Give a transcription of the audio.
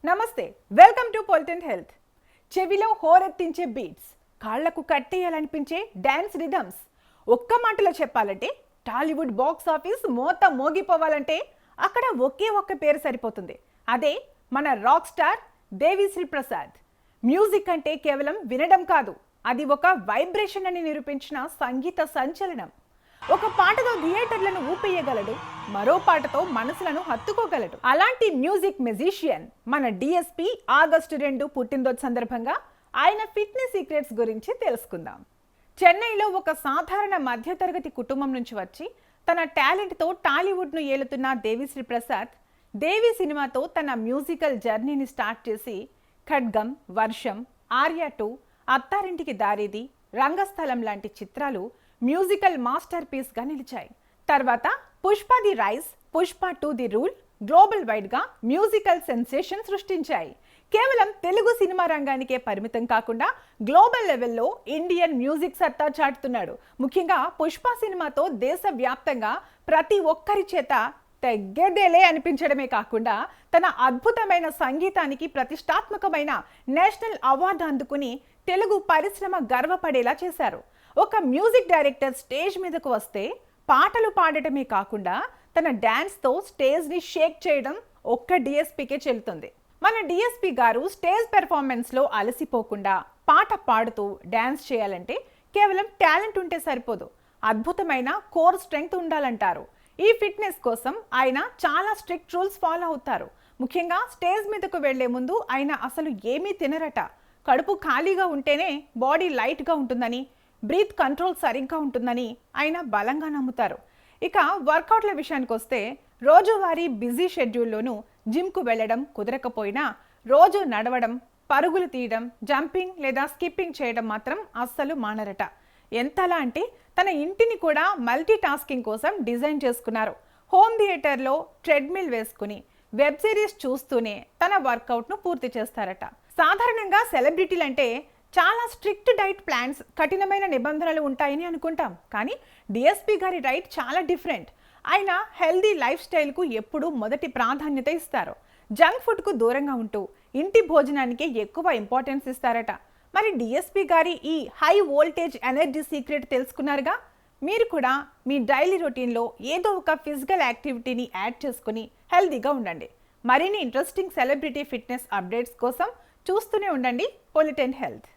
నమస్తే, welcome to పొలిటెంట్ health. చెవిలో హోరెత్తించే beats, కాళ్లకు కట్టేయాలనిపించే డాన్స్ రిథమ్స్. ఒక్క మాటలో చెప్పాలంటే టాలీవుడ్ బాక్స్ ఆఫీస్ మోత మోగిపోవాలంటే అక్కడ ఒకే ఒక్క పేరు సరిపోతుంది. అదే మన rock star Devi Sri Prasad. Music అంటే కేవలం వినడం కాదు, అది ఒక వైబ్రేషన్ అని నిరూపించిన సంగీత సంచలనం. ఒక పాటతో థియేటర్లను ఊపేయగలడు, మరో పాటతో మనసులను హత్తుకోగలడు. అలాంటి మ్యూజిక్ మ్యూజిషియన్ మన డిఎస్పి ఆగస్టు 2 పుట్టినరోజు సందర్భంగా ఆయన ఫిట్నెస్ సీక్రెట్స్ గురించి తెలుసుకుందాం. చెన్నైలో ఒక సాధారణ మధ్యతరగతి కుటుంబం నుంచి వచ్చి తన టాలెంట్తో టాలీవుడ్ను ఏలుతున్న దేవిశ్రీ ప్రసాద్ దేవి సినిమాతో తన మ్యూజికల్ జర్నీని స్టార్ట్ చేసి ఖడ్గం, వర్షం, ఆర్య 2, అత్తారింటికి దారేది, రంగస్థలం లాంటి చిత్రాలు మ్యూజికల్ మాస్టర్ పీస్ గా నిలిచాయి. తర్వాత Pushpa the rise, Pushpa 2 the rule global wide గా మ్యూజికల్ సెన్సేషన్ సృష్టించాయి. కేవలం తెలుగు సినిమా రంగానికే పరిమితం కాకుండా గ్లోబల్ లెవెల్లో ఇండియన్ మ్యూజిక్ సత్తా చాటుతున్నాడు. ముఖ్యంగా పుష్ప సినిమాతో దేశవ్యాప్తంగా ప్రతి ఒక్కరి చేత తెగ్గేదేలే అనిపించడమే కాకుండా తన అద్భుతమైన సంగీతానికి ప్రతిష్టాత్మకమైన నేషనల్ అవార్డు అందుకుని తెలుగు పరిశ్రమ గర్వపడేలా చేశారు. ఒక మ్యూజిక్ డైరెక్టర్ స్టేజ్ మీదకు వస్తే పాటలు పాడటమే కాకుండా తన డాన్స్తో స్టేజ్ని షేక్ చేయడం ఒక్క డిఎస్పీకే చెల్లుతుంది. మన డిఎస్పీ గారు స్టేజ్ పెర్ఫార్మెన్స్లో అలసిపోకుండా పాట పాడుతూ డాన్స్ చేయాలంటే కేవలం టాలెంట్ ఉంటే సరిపోదు, అద్భుతమైన కోర్ స్ట్రెంగ్త్ ఉండాలంటారు. ఈ ఫిట్నెస్ కోసం ఆయన చాలా స్ట్రిక్ట్ రూల్స్ ఫాలో అవుతారు. ముఖ్యంగా స్టేజ్ మీదకు వెళ్లే ముందు ఆయన అసలు ఏమీ తినరట. కడుపు ఖాళీగా ఉంటేనే బాడీ లైట్గా ఉంటుందని, బ్రీత్ కంట్రోల్ సరిగ్గా ఉంటుందని ఆయన బలంగా నమ్ముతారు. ఇక వర్కౌట్ల విషయానికి వస్తే రోజువారీ బిజీ షెడ్యూల్లోనూ జిమ్కు వెళ్ళడం కుదరకపోయినా రోజు నడవడం, పరుగులు తీయడం, జంపింగ్ లేదా స్కిప్పింగ్ చేయడం మాత్రం అస్సలు మానరట. ఎంతలా అంటే తన ఇంటిని కూడా మల్టీ టాస్కింగ్ కోసం డిజైన్ చేసుకున్నారు. హోమ్ థియేటర్లో ట్రెడ్మిల్ వేసుకుని వెబ్ సిరీస్ చూస్తూనే తన వర్కౌట్ను పూర్తి చేస్తారట. సాధారణంగా సెలబ్రిటీలంటే చాలా స్ట్రిక్ట్ డైట్ ప్లాన్స్, కఠినమైన నిబంధనలు ఉంటాయని అనుకుంటాం. కానీ డిఎస్పీ గారి డైట్ చాలా డిఫరెంట్. ఆయన హెల్దీ లైఫ్ స్టైల్కు ఎప్పుడూ మొదటి ప్రాధాన్యత ఇస్తారు. జంక్ ఫుడ్కు దూరంగా ఉంటూ ఇంటి భోజనానికి ఎక్కువ ఇంపార్టెన్స్ ఇస్తారట. మరి డిఎస్పీ గారి ఈ హై వోల్టేజ్ ఎనర్జీ సీక్రెట్ తెలుసుకున్నారుగా. మీరు కూడా మీ డైలీ రొటీన్లో ఏదో ఒక ఫిజికల్ యాక్టివిటీని యాడ్ చేసుకుని హెల్దీగా ఉండండి. మరిన్ని ఇంట్రెస్టింగ్ సెలబ్రిటీ ఫిట్నెస్ అప్డేట్స్ కోసం చూస్తూనే ఉండండి పొలిటెంట్ హెల్త్.